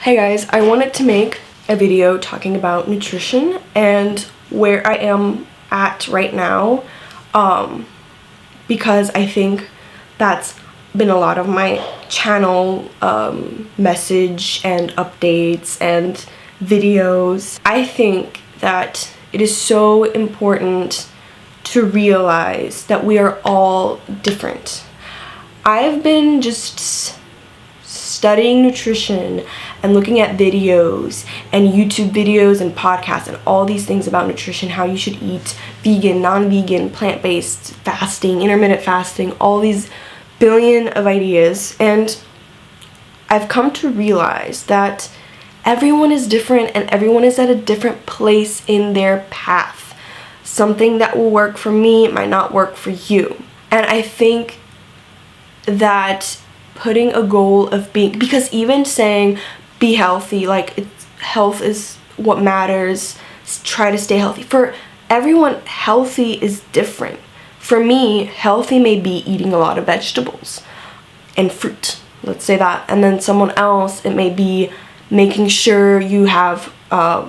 Hey guys, I wanted to make a video talking about nutrition and where I am at right now, because I think that's been a lot of my channel message and updates and videos. I think that it is so important to realize that we are all different. I've been just studying nutrition and looking at videos and YouTube videos and podcasts and all these things about nutrition, how you should eat vegan, non-vegan, plant-based, fasting, intermittent fasting, all these billion of ideas. And I've come to realize that everyone is different and everyone is at a different place in their path. Something that will work for me might not work for you. And I think that putting a goal of being, because even saying be healthy, like health is what matters, try to stay healthy. For everyone, healthy is different. For me, healthy may be eating a lot of vegetables and fruit, let's say that. And then someone else, it may be making sure you have, I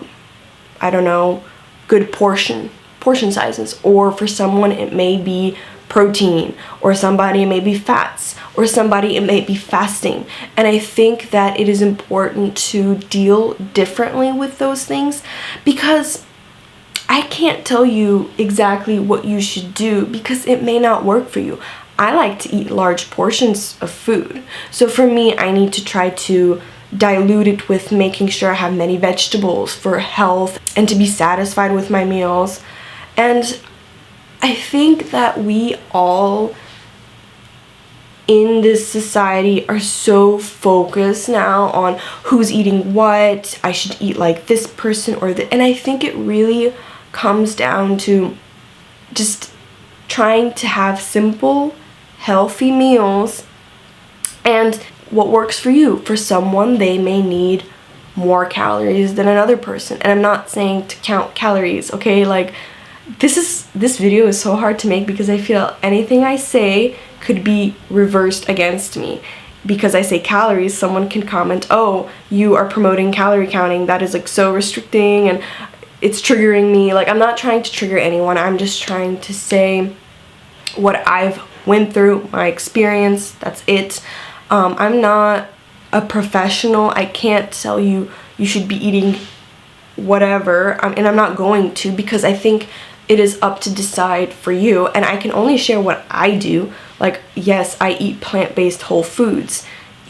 don't know, good portion sizes. Or for someone, it may be protein, or somebody it may be fats, or somebody it may be fasting. And I think that it is important to deal differently with those things, because I can't tell you exactly what you should do because it may not work for you. I like to eat large portions of food, so for me I need to try to dilute it with making sure I have many vegetables for health and to be satisfied with my meals. And I think that we all in this society are so focused now on who's eating what, I should eat like this person or that, and I think it really comes down to just trying to have simple, healthy meals and what works for you. For someone, they may need more calories than another person, and I'm not saying to count calories, okay? Like, this video is so hard to make because I feel anything I say could be reversed against me. Because I say calories, someone can comment, oh, you are promoting calorie counting, that is like so restricting and it's triggering me. Like, I'm not trying to trigger anyone, I'm just trying to say what I've went through, my experience, that's it. I'm not a professional, I can't tell you you should be eating whatever, and I'm not going to, because I think it is up to decide for you, and I can only share what I do. Like, yes, I eat plant-based whole foods.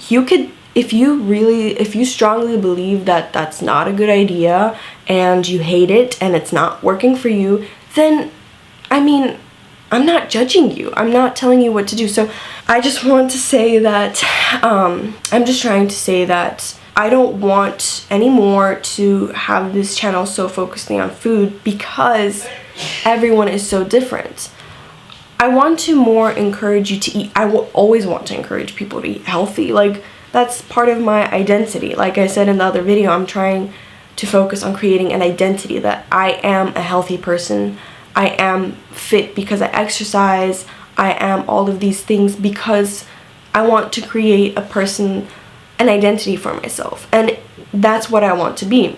You could, if you strongly believe that that's not a good idea and you hate it and it's not working for you, then, I mean, I'm not judging you. I'm not telling you what to do. So I just want to say that, I'm just trying to say that I don't want anymore to have this channel so focusing on food because everyone is so different. I want to more encourage you to eat. I will always want to encourage people to eat healthy. Like, that's part of my identity. Like I said in the other video, I'm trying to focus on creating an identity that I am a healthy person. I am fit because I exercise. I am all of these things because I want to create an identity for myself, and that's what I want to be.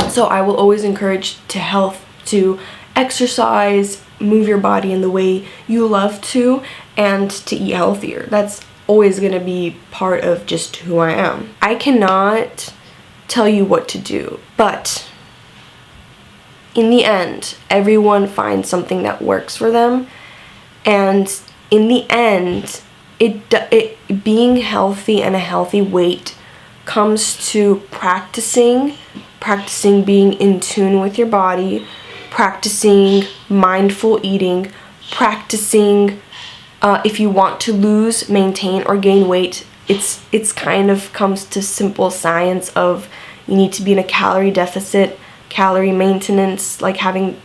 So I will always encourage to exercise, move your body in the way you love to, and to eat healthier. That's always going to be part of just who I am. I cannot tell you what to do, but in the end, everyone finds something that works for them, and in the end, being healthy and a healthy weight comes to practicing being in tune with your body, practicing mindful eating, practicing if you want to lose, maintain, or gain weight. It's kind of comes to simple science of you need to be in a calorie deficit, calorie maintenance, like having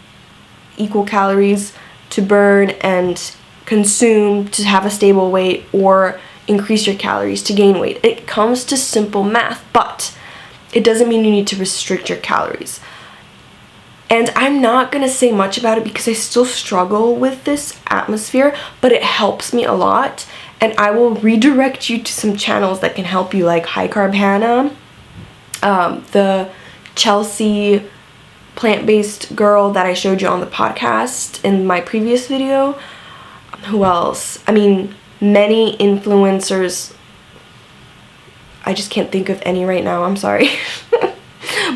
equal calories to burn and consume to have a stable weight, or increase your calories to gain weight. It comes to simple math, but it doesn't mean you need to restrict your calories. And I'm not going to say much about it because I still struggle with this atmosphere, but it helps me a lot. And I will redirect you to some channels that can help you, like High Carb Hannah The Chelsea plant-based girl that I showed you on the podcast in my previous video. Who else? I mean, many influencers. I just can't think of any right now, I'm sorry.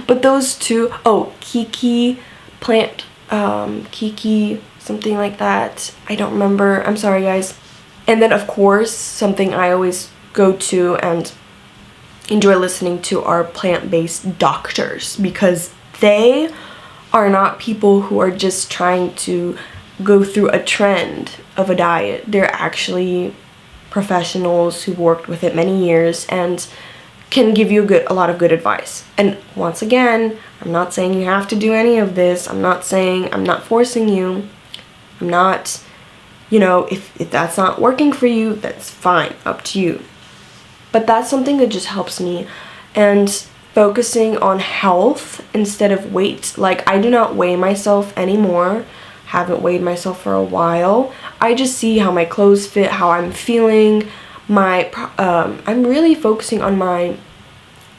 But those two, oh, Kiki something like that. I don't remember, I'm sorry guys. And then of course, something I always go to and enjoy listening to are plant-based doctors, because they are not people who are just trying to go through a trend of a diet. They're actually professionals who've worked with it many years and can give you a lot of good advice. And once again, I'm not saying you have to do any of this. I'm not forcing you. I'm not, you know, if that's not working for you, that's fine, up to you. But that's something that just helps me. And focusing on health instead of weight. Like, I do not weigh myself anymore. Haven't weighed myself for a while. I just see how my clothes fit, how I'm feeling. I'm really focusing on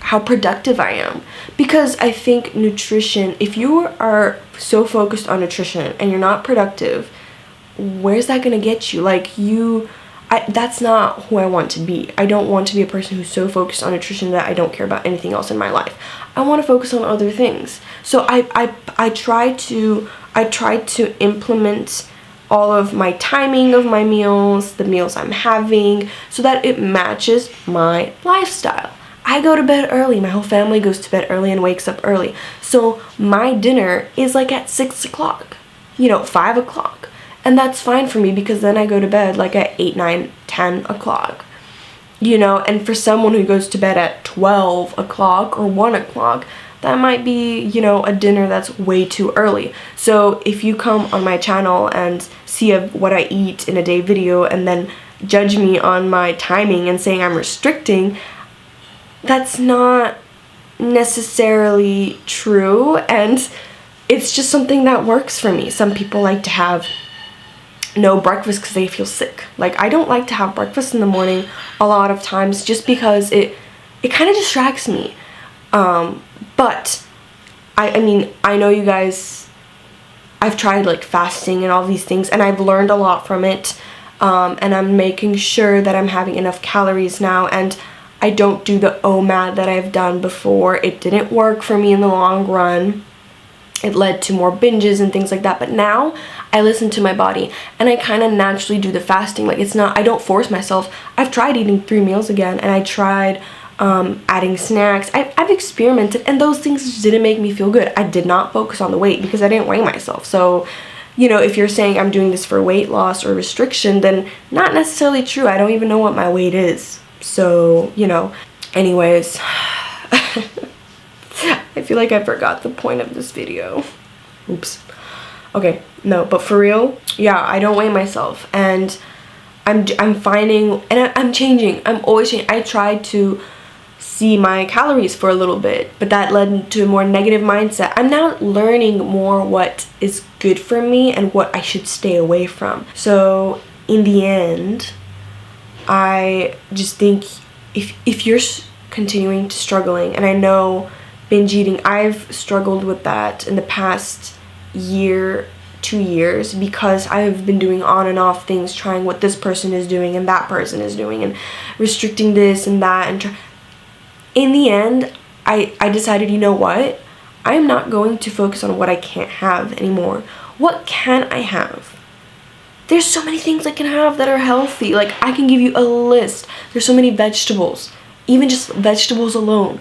how productive I am, because I think nutrition, if you are so focused on nutrition and you're not productive, where's that gonna get you? Like, that's not who I want to be. I don't want to be a person who's so focused on nutrition that I don't care about anything else in my life. I want to focus on other things. So I try to implement all of my timing of my meals, the meals I'm having, so that it matches my lifestyle. I go to bed early. My whole family goes to bed early and wakes up early. So my dinner is like at 6 o'clock, 5 o'clock. And that's fine for me, because then I go to bed like at 8, 9, 10 o'clock. And for someone who goes to bed at 12 o'clock or 1 o'clock, that might be, a dinner that's way too early. So if you come on my channel and see what I eat in a day video and then judge me on my timing and saying I'm restricting, that's not necessarily true, and it's just something that works for me. Some people like to have no breakfast because they feel sick. Like, I don't like to have breakfast in the morning a lot of times, just because it kind of distracts me. But I mean, I know you guys, I've tried like fasting and all these things, and I've learned a lot from it. And I'm making sure that I'm having enough calories now, and I don't do the OMAD that I've done before. It didn't work for me in the long run. It led to more binges and things like that. But now I listen to my body, and I kind of naturally do the fasting. Like, I don't force myself. I've tried eating 3 meals again, and I tried adding snacks. I've experimented, and those things just didn't make me feel good. I did not focus on the weight because I didn't weigh myself. So, if you're saying I'm doing this for weight loss or restriction, then not necessarily true. I don't even know what my weight is. So, anyways, I feel like I forgot the point of this video. Oops. Okay, no, but for real, yeah, I don't weigh myself, and I'm finding, and I'm changing. I'm always changing. I tried to see my calories for a little bit, but that led to a more negative mindset. I'm now learning more what is good for me and what I should stay away from. So in the end, I just think if you're continuing to struggling, and I know binge eating, I've struggled with that in the past year, 2 years, because I've been doing on and off things, trying what this person is doing and that person is doing, and restricting this and that, and in the end, I decided, you know what? I'm not going to focus on what I can't have anymore. What can I have? There's so many things I can have that are healthy. Like, I can give you a list. There's so many vegetables. Even just vegetables alone.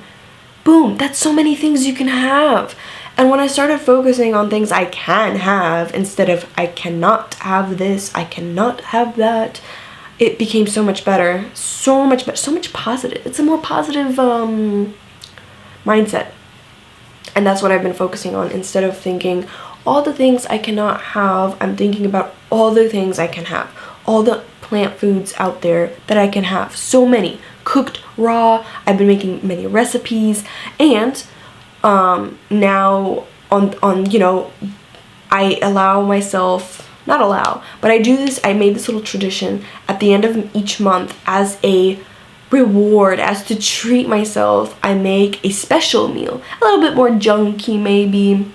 Boom, that's so many things you can have. And when I started focusing on things I can have instead of I cannot have this, I cannot have that, it became so much better. So much better. So much positive. It's a more positive mindset. And that's what I've been focusing on. Instead of thinking all the things I cannot have, I'm thinking about all the things I can have. All the plant foods out there that I can have. So many. Cooked, raw. I've been making many recipes. And now I allow myself, not allow, but I do this, I made this little tradition at the end of each month as a reward, as to treat myself, I make a special meal. A little bit more junky maybe,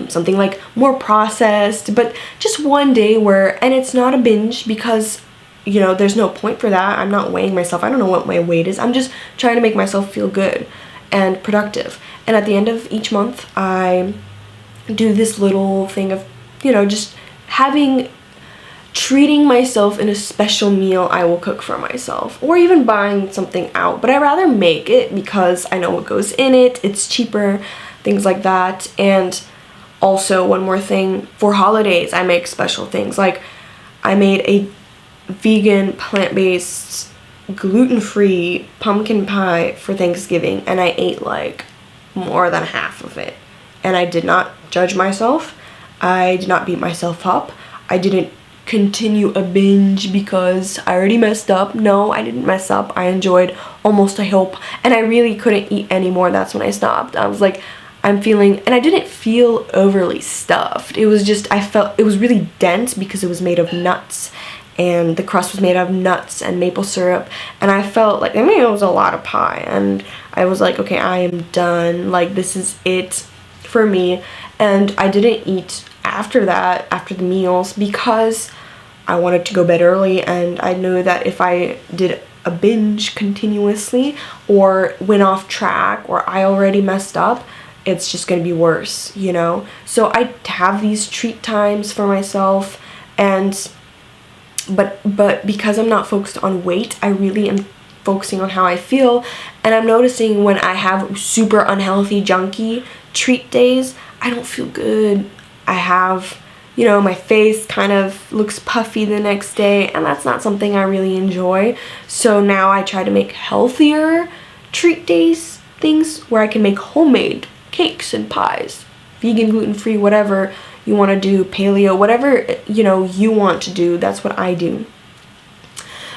something like more processed, but just one day where, and it's not a binge because, you know, there's no point for that. I'm not weighing myself. I don't know what my weight is. I'm just trying to make myself feel good and productive. And at the end of each month, I do this little thing of, you know, just treating myself in a special meal I will cook for myself, or even buying something out. But I rather make it because I know what goes in it, it's cheaper, things like that. And also, one more thing, for holidays I make special things. Like, I made a vegan, plant-based, gluten-free pumpkin pie for Thanksgiving, and I ate like more than half of it. And I did not judge myself. I did not beat myself up. I didn't continue a binge because I already messed up. No, I didn't mess up. I enjoyed almost, I hope, and I really couldn't eat anymore. That's when I stopped. I was like, I'm feeling, and I didn't feel overly stuffed. It was just, I felt, it was really dense because it was made of nuts, and the crust was made out of nuts and maple syrup, and I felt like, I mean, it was a lot of pie, and I was like, okay, I am done. Like, this is it for me. And I didn't eat after that, after the meals, because I wanted to go bed early, and I knew that if I did a binge continuously or went off track or I already messed up, it's just gonna be worse, you know? So I have these treat times for myself, and but because I'm not focused on weight, I really am focusing on how I feel. And I'm noticing when I have super unhealthy, junky treat days, I don't feel good. I have, you know, my face kind of looks puffy the next day, and that's not something I really enjoy. So now I try to make healthier treat days, things where I can make homemade cakes and pies, vegan, gluten-free, whatever you want to do, paleo, whatever, you know, you want to do. That's what I do.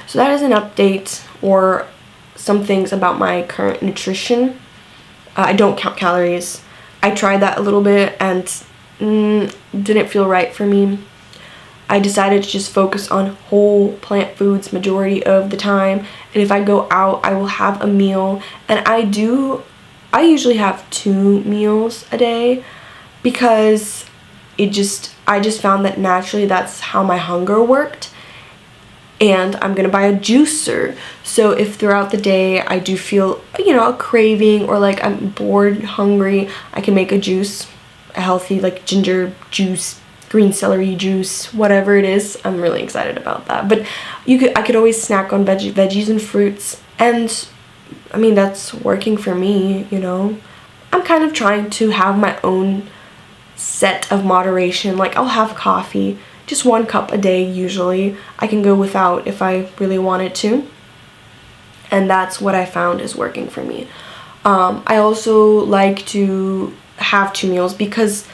So that is an update, or some things about my current nutrition. I don't count calories. I tried that a little bit and didn't feel right for me. I decided to just focus on whole plant foods majority of the time, and if I go out, I will have a meal. And I usually have 2 meals a day, because I just found that naturally that's how my hunger worked. And I'm gonna buy a juicer, so if throughout the day I do feel, you know, a craving, or like I'm bored, hungry, I can make a juice, a healthy, like ginger juice, green celery juice, whatever it is. I'm really excited about that. But I could always snack on veggies and fruits, and I mean, that's working for me, you know. I'm kind of trying to have my own set of moderation. Like, I'll have coffee, just 1 cup a day usually. I can go without if I really wanted to, and that's what I found is working for me. I also like to have 2 meals, because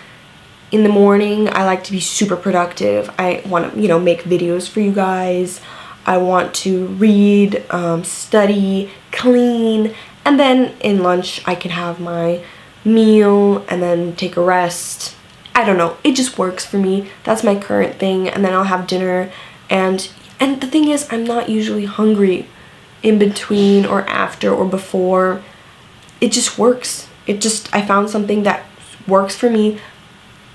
in the morning I like to be super productive. I want to, you know, make videos for you guys. I want to read, study, clean, and then in lunch I can have my meal and then take a rest. I don't know, it just works for me. That's my current thing. And then I'll have dinner, and the thing is, I'm not usually hungry in between or after or before. It just works. I found something that works for me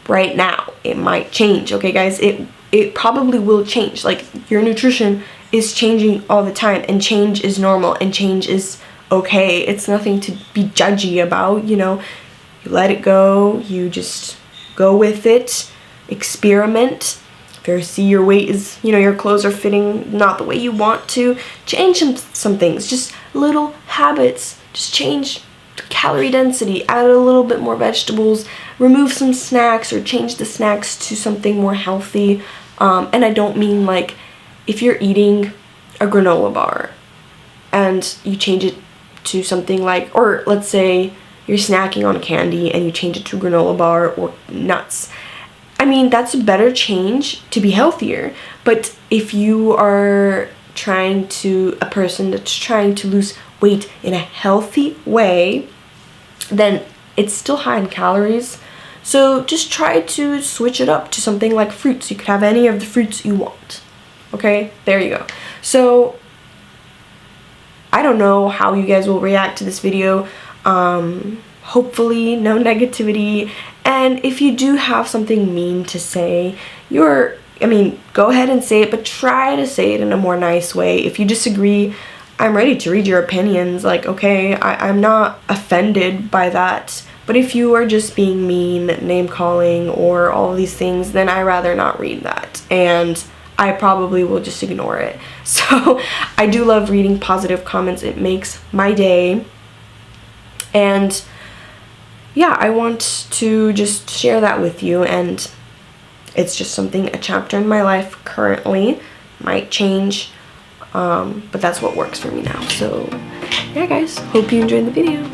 right now. It might change, okay guys? It probably will change. Like, your nutrition is changing all the time, and change is normal, and change is okay. It's nothing to be judgy about, you know. You let it go, you just go with it, experiment. If you see your weight is, you know, your clothes are fitting not the way you want to, change some things, just little habits. Just change calorie density, add a little bit more vegetables, remove some snacks, or change the snacks to something more healthy. And I don't mean like, if you're eating a granola bar and you change it to something like, or let's say you're snacking on candy and you change it to granola bar or nuts. I mean, that's a better change to be healthier. But if you are a person that's trying to lose weight in a healthy way, then it's still high in calories. So just try to switch it up to something like fruits. You could have any of the fruits you want. Okay, there you go. So I don't know how you guys will react to this video. Hopefully no negativity, and if you do have something mean to say, go ahead and say it, but try to say it in a more nice way. If you disagree, I'm ready to read your opinions. Like, okay, I'm not offended by that. But if you are just being mean, name calling, or all of these things, then I rather not read that. And I probably will just ignore it. So I do love reading positive comments. It makes my day. And yeah, I want to just share that with you. And it's just something, a chapter in my life currently. Might change. But that's what works for me now. So yeah, guys, hope you enjoyed the video.